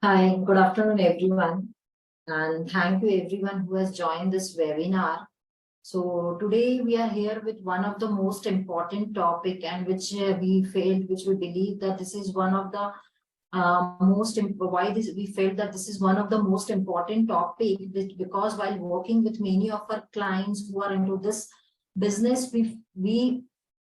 Hi, good afternoon, everyone, and thank you everyone who has joined this webinar. So today we are here with one of the most important topic, and which we believe that this is one of the we felt that this is one of the most important topic, because while working with many of our clients who are into this business, we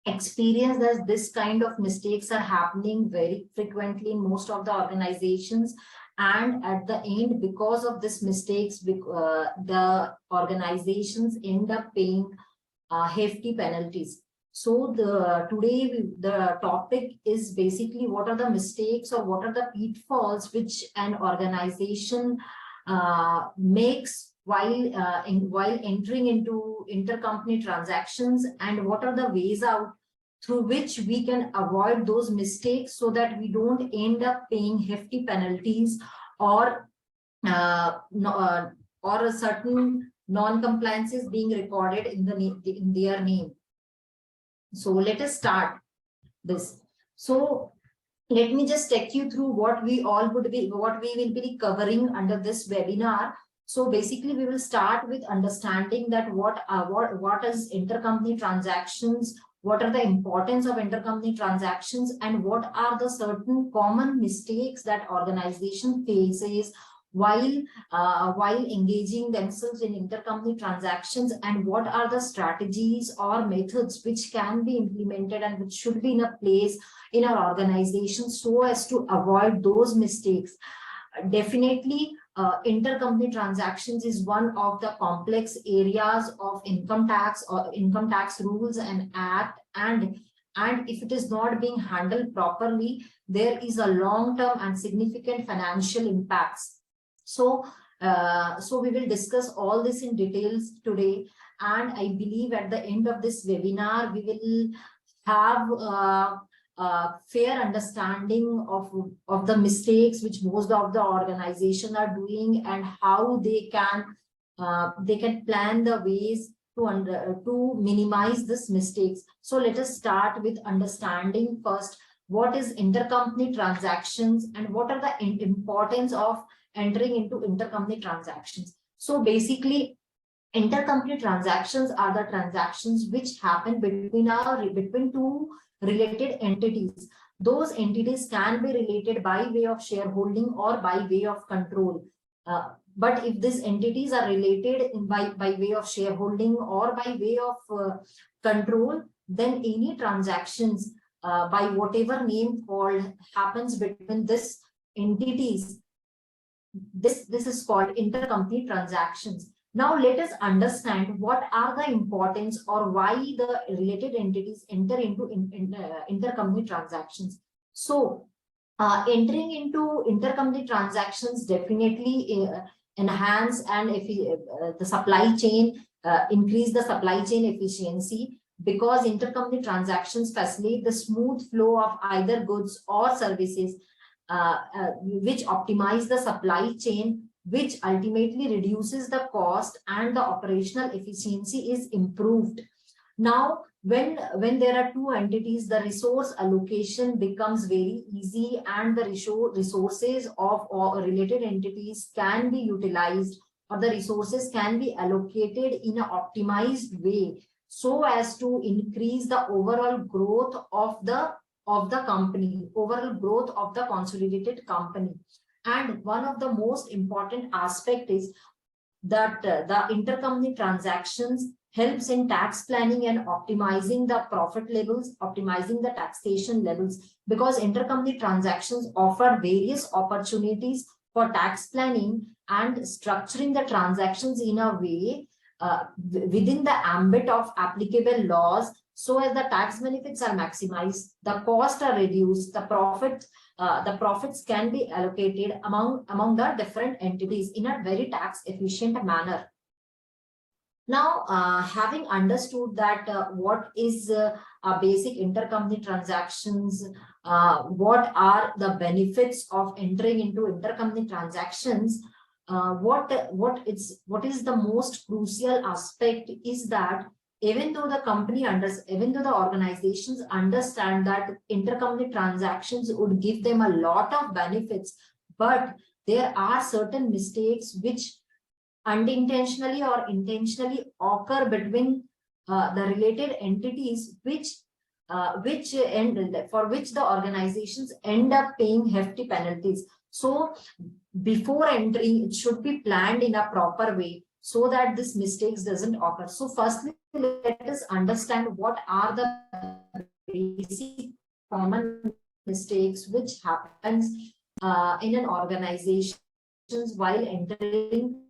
experience that this kind of mistakes are happening very frequently in most of the organizations, and at the end, because of this mistakes, the organizations end up paying hefty penalties. So the topic is basically what are the mistakes or what are the pitfalls which an organization makes while entering into intercompany transactions, and what are the ways out through which we can avoid those mistakes so that we don't end up paying hefty penalties or a certain non-compliances being recorded in their name. So let us start this. So let me just take you through what we will be covering under this webinar. So basically, we will start with understanding that what is intercompany transactions, what are the importance of intercompany transactions, and what are the certain common mistakes that organization faces while engaging themselves in intercompany transactions, and what are the strategies or methods which can be implemented and which should be in a place in our organization so as to avoid those mistakes. Definitely, intercompany transactions is one of the complex areas of income tax or income tax rules and act, and if it is not being handled properly, there is a long-term and significant financial impacts. So we will discuss all this in details today, and I believe at the end of this webinar we will have fair understanding of the mistakes which most of the organization are doing, and how they can plan the ways to minimize this mistakes. So let us start with understanding first what is intercompany transactions and what are the importance of entering into intercompany transactions. So basically, intercompany transactions are the transactions which happen between two related entities. Those entities can be related by way of shareholding or by way of control. But if these entities are related by way of shareholding or by way of control, then any transactions by whatever name called happens between these entities, this is called intercompany transactions. Now let us understand what are the importance or why the related entities enter into intercompany transactions. So entering into intercompany transactions definitely enhance and the supply chain, increase the supply chain efficiency, because intercompany transactions facilitate the smooth flow of either goods or services, which optimize the supply chain, which ultimately reduces the cost and the operational efficiency is improved. Now, when there are two entities, the resource allocation becomes very easy, and the resources of all related entities can be utilized, or the resources can be allocated in an optimized way so as to increase the overall growth of the company, overall growth of the consolidated company. And one of the most important aspect is that the intercompany transactions helps in tax planning and optimizing the profit levels, optimizing the taxation levels, because intercompany transactions offer various opportunities for tax planning and structuring the transactions in a way within the ambit of applicable laws, so as the tax benefits are maximized, the costs are reduced, the profits can be allocated among the different entities in a very tax efficient manner. Now, having understood that what is basic intercompany transactions, what are the benefits of entering into intercompany transactions, what is the most crucial aspect is that even though the organizations understand that intercompany transactions would give them a lot of benefits, but there are certain mistakes which unintentionally or intentionally occur between the related entities, for which the organizations end up paying hefty penalties. So before entering, it should be planned in a proper way so that this mistakes doesn't occur. So firstly, let us understand what are the basic common mistakes which happens in an organization while entering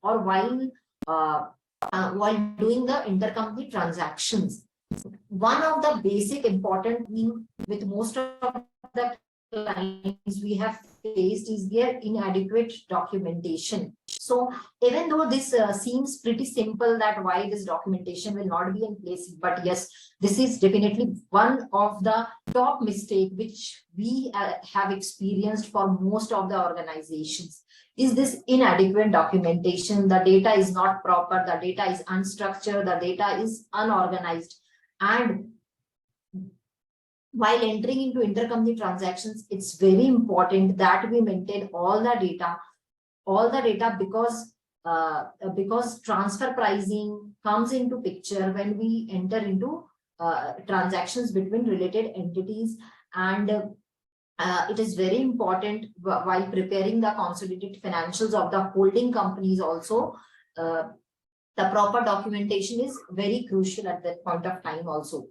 or while doing the intercompany transactions. One of the basic important thing with most of the clients we have faced is their inadequate documentation. So even though this seems pretty simple that why this documentation will not be in place, but yes, this is definitely one of the top mistake which we have experienced for most of the organizations is this inadequate documentation. The data is not proper, the data is unstructured, the data is unorganized. And while entering into intercompany transactions, it's very important that we maintain all the data because transfer pricing comes into picture when we enter into transactions between related entities. And it is very important while preparing the consolidated financials of the holding companies also. The proper documentation is very crucial at that point of time also.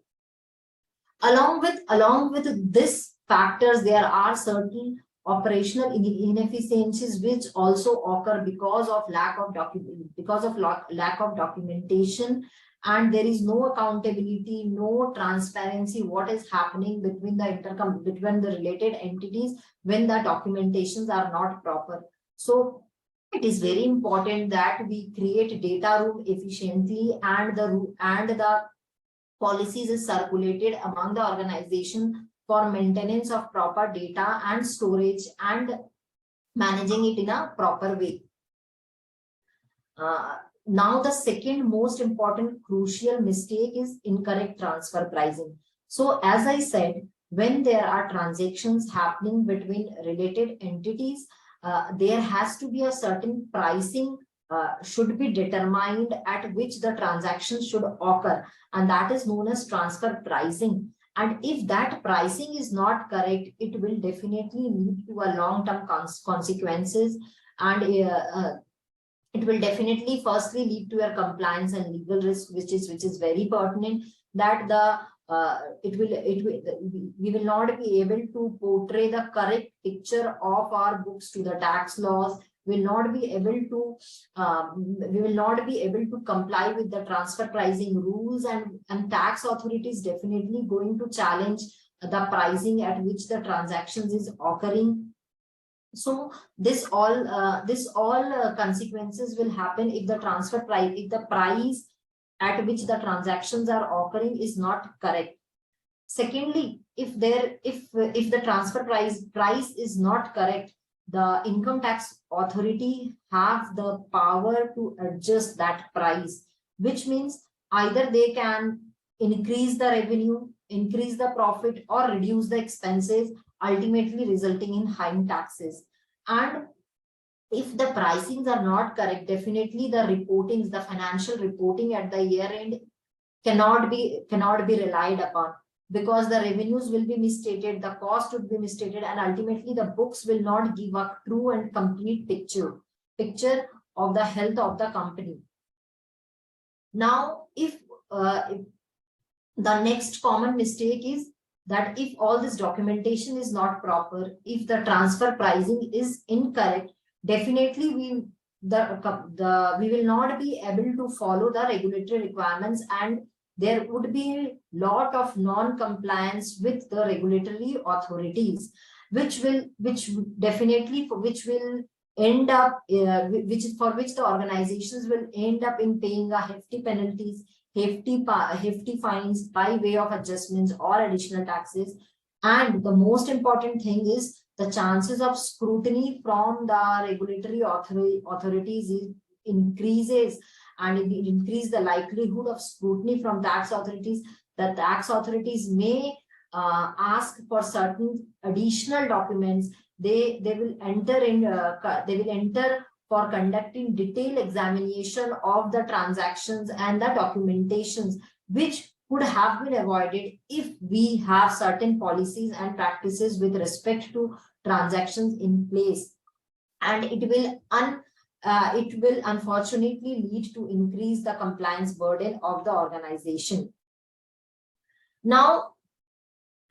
Along with this factors, there are certain operational inefficiencies which also occur because of lack of documentation, and there is no accountability, no transparency what is happening between the related entities when the documentations are not proper. So it is very important that we create data room efficiently, and the policies is circulated among the organization for maintenance of proper data and storage and managing it in a proper way. Now the second most important crucial mistake is incorrect transfer pricing. So as I said, when there are transactions happening between related entities, there has to be a certain pricing should be determined at which the transaction should occur, and that is known as transfer pricing. And if that pricing is not correct, it will definitely lead to a long-term consequences, and it will definitely firstly lead to a compliance and legal risk, which is very pertinent, that we will not be able to portray the correct picture of our books to the tax laws. We will not be able to comply with the transfer pricing rules, and tax authorities definitely going to challenge the pricing at which the transactions is occurring. So this all consequences will happen if the price at which the transactions are occurring is not correct. Secondly, if the transfer price is not correct, the income tax authority have the power to adjust that price, which means either they can increase the revenue, increase the profit, or reduce the expenses, ultimately resulting in high taxes. And if the pricings are not correct, definitely the financial reporting at the year end cannot be relied upon, because the revenues will be misstated, the cost would be misstated, and ultimately the books will not give a true and complete picture of the health of the company. Now, if the next common mistake is that if all this documentation is not proper, if the transfer pricing is incorrect, definitely we will not be able to follow the regulatory requirements, and there would be a lot of non-compliance with the regulatory authorities, which the organizations will end up in paying a hefty penalties, hefty fines by way of adjustments or additional taxes. And the most important thing is the chances of scrutiny from the regulatory authorities increases, and it increase the likelihood of scrutiny from tax authorities. The tax authorities may ask for certain additional documents they will enter for conducting detailed examination of the transactions and the documentations, which could have been avoided if we have certain policies and practices with respect to transactions in place. And it will unfortunately lead to increase the compliance burden of the organization. Now,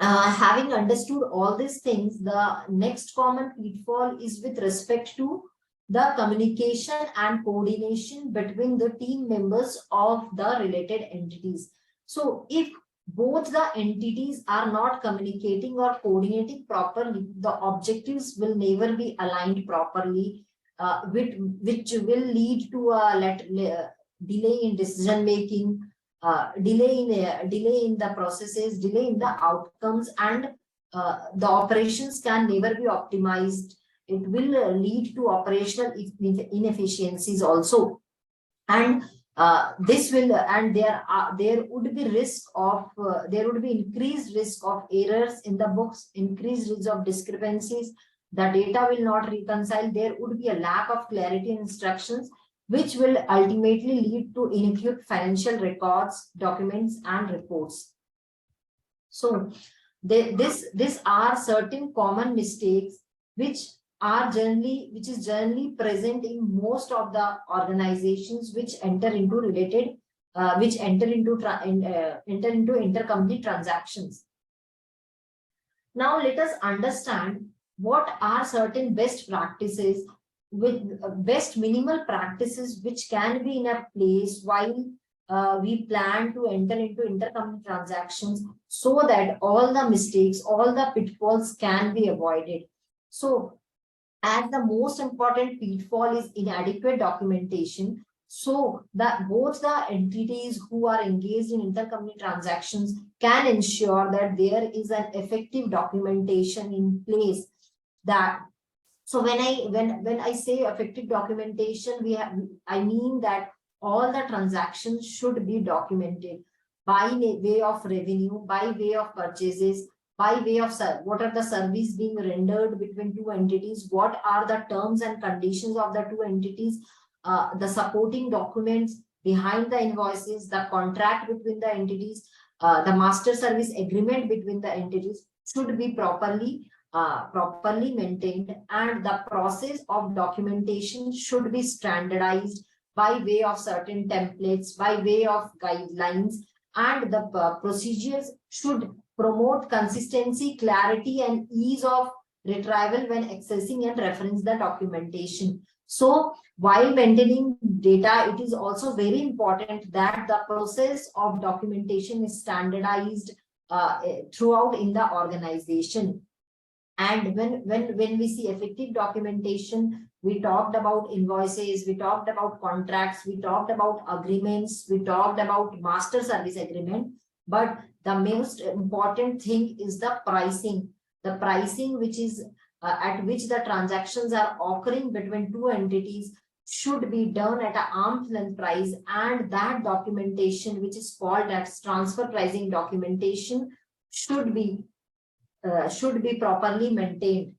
having understood all these things, the next common pitfall is with respect to the communication and coordination between the team members of the related entities. So if both the entities are not communicating or coordinating properly, the objectives will never be aligned properly, which will lead to a delay in decision making, delay in the processes, delay in the outcomes, and the operations can never be optimized. It will lead to operational inefficiencies also, and this will, and there would be risk of there would be increased risk of errors in the books, increased risk of discrepancies. The data will not reconcile. There would be a lack of clarity in instructions, which will ultimately lead to inaccurate financial records, documents, and reports. So these are certain common mistakes which is generally present in most of the organizations which enter into intercompany transactions. Now let us understand what are certain best practices, with best minimal practices which can be in a place while we plan to enter into intercompany transactions, so that all the mistakes, all the pitfalls can be avoided. So, as the most important pitfall is inadequate documentation, so that both the entities who are engaged in intercompany transactions can ensure that there is an effective documentation in place. So when I say effective documentation, I mean that all the transactions should be documented by way of revenue, by way of purchases, by way of what are the services being rendered between two entities, what are the terms and conditions of the two entities, the supporting documents behind the invoices, the contract between the entities, the master service agreement between the entities should be properly maintained, and the process of documentation should be standardized by way of certain templates, by way of guidelines, and the procedures should promote consistency, clarity, and ease of retrieval when accessing and reference the documentation. So while maintaining data, it is also very important that the process of documentation is standardized throughout in the organization. And when we see effective documentation, we talked about invoices, we talked about contracts, we talked about agreements, we talked about master service agreement. But the most important thing is the pricing. The pricing which is at which the transactions are occurring between two entities should be done at an arm's length price, and that documentation, which is called as transfer pricing documentation, should be properly maintained.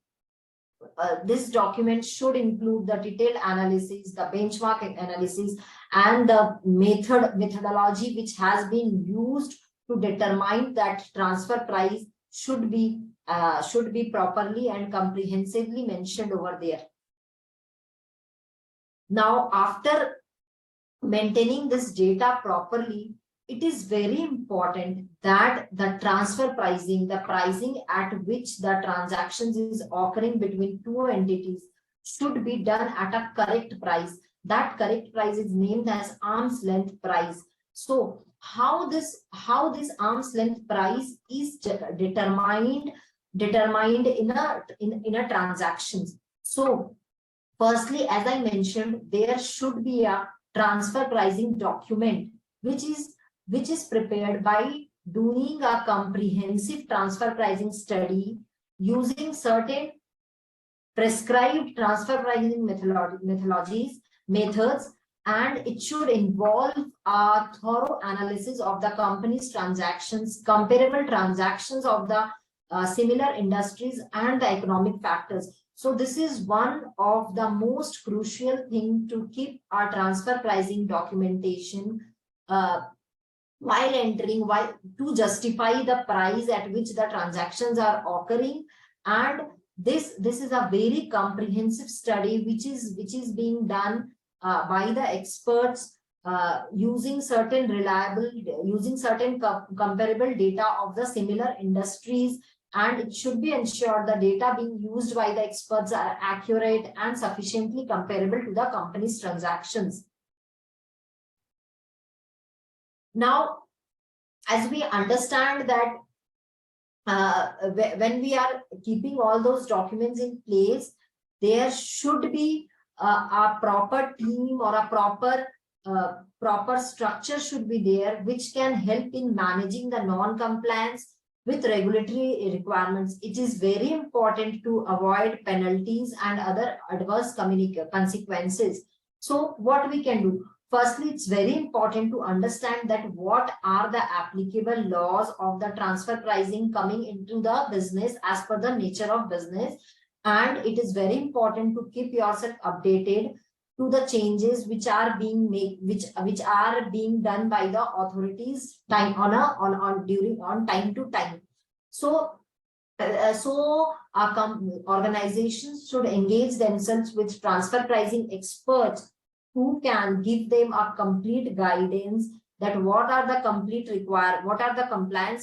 This document should include the detailed analysis, the benchmark analysis, and the methodology which has been used to determine that transfer price should be properly and comprehensively mentioned over there. Now, after maintaining this data properly, it is very important that the transfer pricing, the pricing at which the transactions is occurring between two entities, should be done at a correct price. That correct price is named as arm's length price. So how this arm's length price is determined in a transactions. So firstly, as I mentioned, there should be a transfer pricing document which is prepared by doing a comprehensive transfer pricing study using certain prescribed transfer pricing methods, and it should involve a thorough analysis of the company's transactions, comparable transactions of the similar industries, and the economic factors. So this is one of the most crucial thing to keep our transfer pricing documentation while entering, to justify the price at which the transactions are occurring. And this is a very comprehensive study which is being done by the experts using certain comparable data of the similar industries, and it should be ensured the data being used by the experts are accurate and sufficiently comparable to the company's transactions. Now, as we understand that when we are keeping all those documents in place, there should be a proper team or a proper structure should be there, which can help in managing the non-compliance with regulatory requirements. It is very important to avoid penalties and other adverse consequences. So what we can do? Firstly, it's very important to understand that what are the applicable laws of the transfer pricing coming into the business as per the nature of business. And it is very important to keep yourself updated to the changes which are being made, which are being done by the authorities time to time. So organizations should engage themselves with transfer pricing experts who can give them a complete guidance that what are the compliance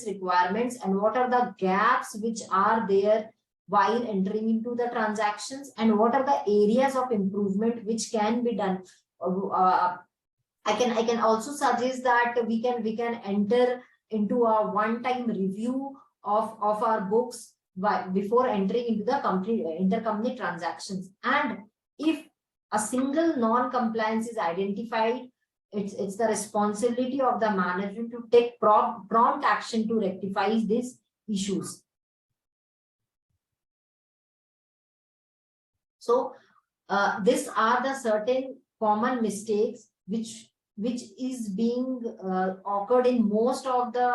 requirements and what are the gaps which are there while entering into the transactions, and what are the areas of improvement which can be done. I can also suggest that we can enter into a one-time review of our books before entering into the intercompany transactions. And if a single non-compliance is identified, it's the responsibility of the management to take prompt action to rectify these issues. So these are the certain common mistakes which is being occurred in most of the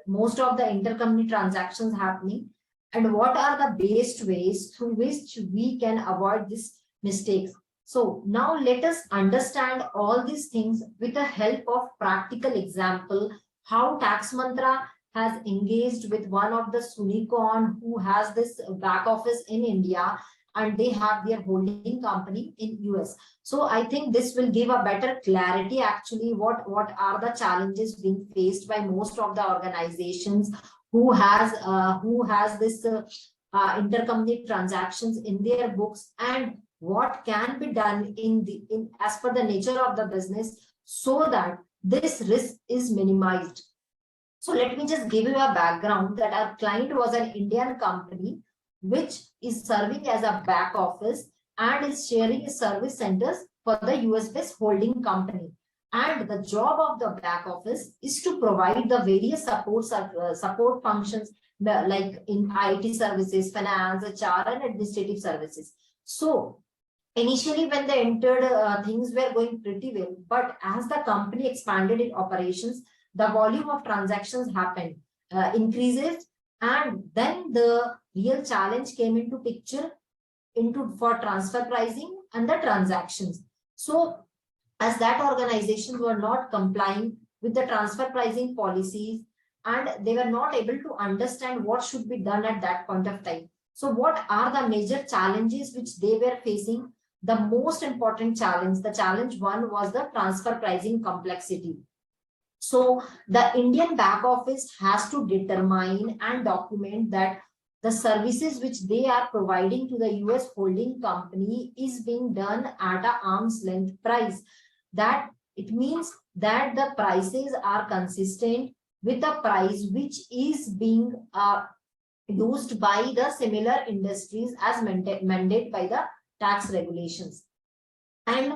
intercompany transactions happening, and what are the best ways through which we can avoid these mistakes. So now let us understand all these things with the help of practical example, how Tax Mantra has engaged with one of the unicorn who has this back office in India, and they have their holding company in US. So I think this will give a better clarity actually what are the challenges being faced by most of the organizations who has this intercompany transactions in their books, and what can be done as per the nature of the business so that this risk is minimized. So let me just give you a background that our client was an Indian company which is serving as a back office and is sharing service centers for the US-based holding company. And the job of the back office is to provide the various support functions like in IT services, finance, HR, and administrative services. So initially when they entered, things were going pretty well, but as the company expanded its operations, the volume of transactions happened, increases, and then the real challenge came into picture for transfer pricing and the transactions. So as that organizations were not complying with the transfer pricing policies, and they were not able to understand what should be done at that point of time. So what are the major challenges which they were facing? The most important challenge, the challenge one, was the transfer pricing complexity. So the Indian back office has to determine and document that the services which they are providing to the US holding company is being done at an arm's length price. That it means that the prices are consistent with the price which is being used by the similar industries as mandated by the tax regulations. And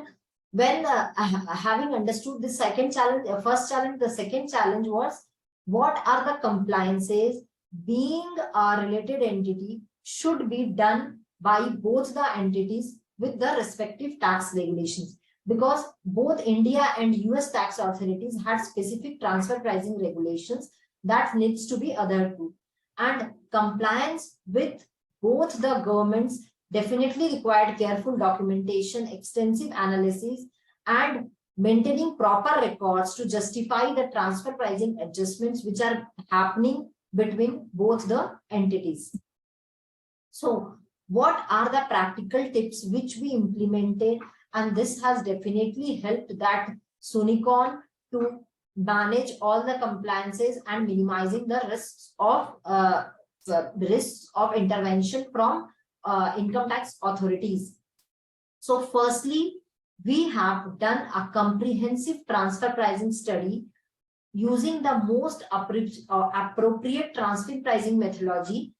when having understood the second challenge, first challenge, the second challenge was what are the compliances being a related entity should be done by both the entities with the respective tax regulations, because both India and US tax authorities had specific transfer pricing regulations that needs to be adhered to, and compliance with both the governments, definitely required careful documentation, extensive analysis, and maintaining proper records to justify the transfer pricing adjustments which are happening between both the entities. So what are the practical tips which we implemented, and this has definitely helped that 𝐭𝐞𝐫 to manage all the compliances and minimizing the risks of intervention from income tax authorities. So firstly, we have done a comprehensive transfer pricing study using the most appropriate transfer pricing methodology,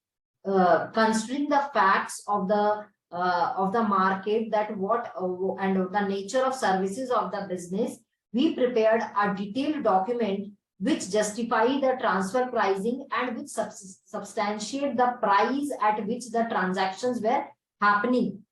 considering the facts of the market, that what and the nature of services of the business. We prepared a detailed document which justify the transfer pricing and which substantiate the price at which the transactions were happening.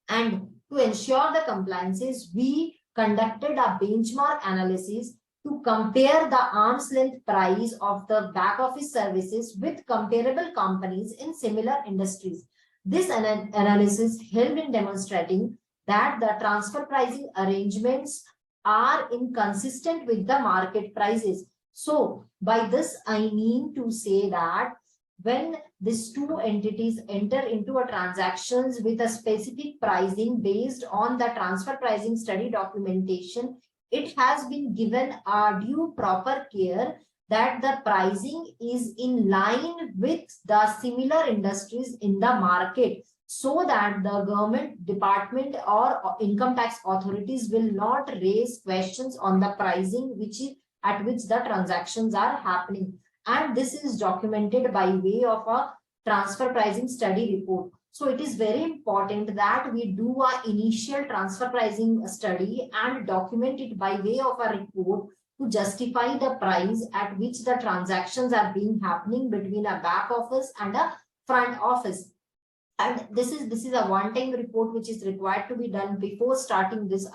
And to ensure the compliances, we conducted a benchmark analysis to compare the arm's length price of the back office services with comparable companies in similar industries. This analysis helped in demonstrating that the transfer pricing arrangements are inconsistent with the market prices. So by this, I mean to say that when these two entities enter into a transactions with a specific pricing based on the transfer pricing study documentation, it has been given a due proper care that the pricing is in line with the similar industries in the market, so that the government department or income tax authorities will not raise questions on the pricing at which the transactions are happening. And this is documented by way of a transfer pricing study report. So it is very important that we do an initial transfer pricing study and document it by way of a report to justify the price at which the transactions are being happening between a back office and a front office. And this is a one-time report which is required to be done before starting this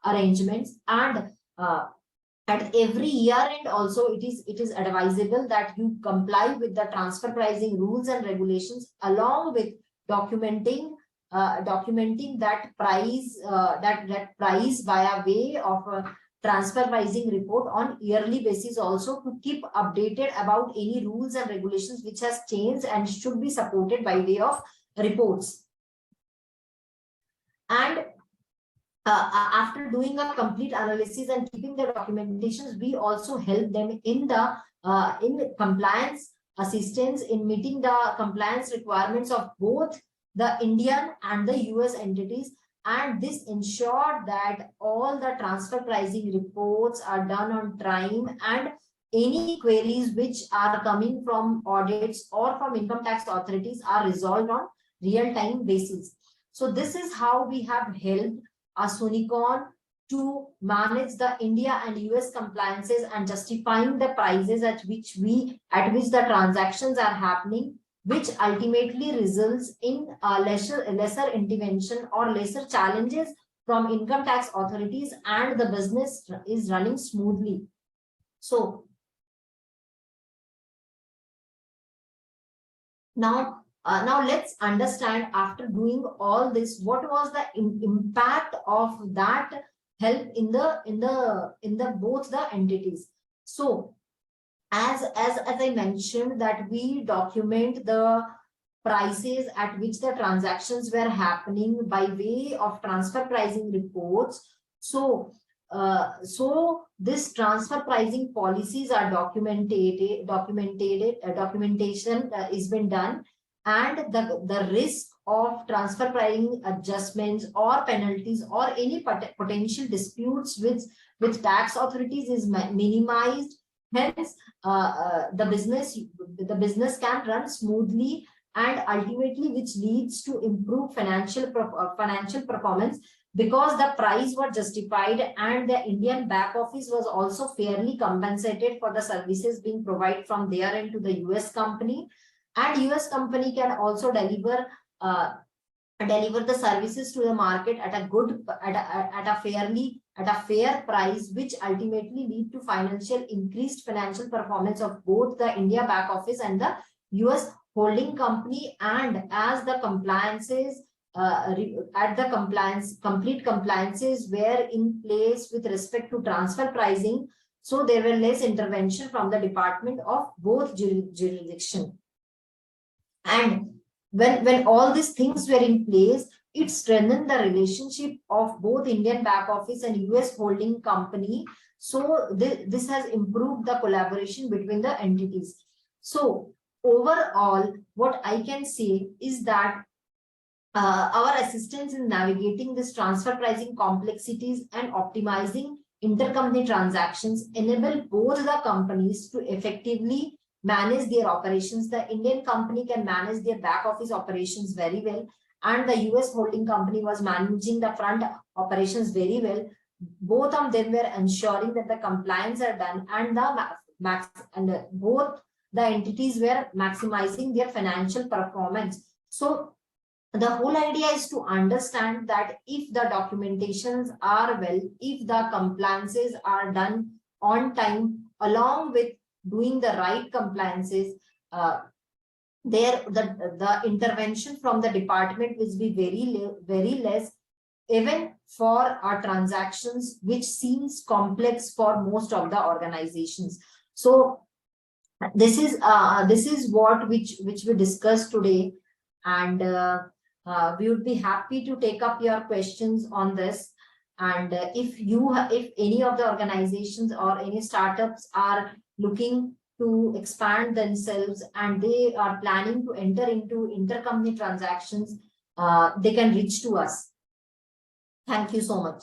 arrangements. And at every year end also, it is advisable that you comply with the transfer pricing rules and regulations, along with documenting that price price via way of a transfer pricing report on yearly basis, also to keep updated about any rules and regulations which has changed and should be supported by way of reports. And after doing a complete analysis and keeping the documentations, we also help them in the compliance assistance in meeting the compliance requirements of both the Indian and the US entities. And this ensured that all the transfer pricing reports are done on time, and any queries which are coming from audits or from income tax authorities are resolved on real-time basis. So this is how we have helped 𝐭𝐞𝐫 to manage the India and US compliances and justifying the prices at which the transactions are happening, which ultimately results in a lesser intervention or lesser challenges from income tax authorities, and the business is running smoothly. So now let's understand, after doing all this, what was the impact of that help in the both the entities. So as I mentioned, that we document the prices at which the transactions were happening by way of transfer pricing reports. So this transfer pricing policies are documentation is been done, and the risk of transfer pricing adjustments or penalties or any potential disputes with tax authorities is minimized. Hence, the business can run smoothly, and ultimately which leads to improved financial performance, because the price was justified and the Indian back office was also fairly compensated for the services being provided from their end to the US company. And US company can also deliver the services to the market at a fair price, which ultimately lead to increased financial performance of both the India back office and the US holding company, and as the compliances complete compliances were in place with respect to transfer pricing, so there were less intervention from the department of both jurisdiction. And when all these things were in place, it strengthened the relationship of both Indian back office and US holding company. So this has improved the collaboration between the entities. So overall, what I can say is that our assistance in navigating this transfer pricing complexities and optimizing intercompany transactions enable both the companies to effectively manage their operations. The Indian company can manage their back office operations very well, and the US holding company was managing the front operations very well. Both of them were ensuring that the compliance are done, and both the entities were maximizing their financial performance. So the whole idea is to understand that if the documentations are well, if the compliances are done on time, along with doing the right compliances, the intervention from the department will be very less, even for our transactions, which seems complex for most of the organizations. So this is what which we discussed today, and we would be happy to take up your questions on this. And if any of the organizations or any startups are looking to expand themselves and they are planning to enter into intercompany transactions, they can reach to us. Thank you so much.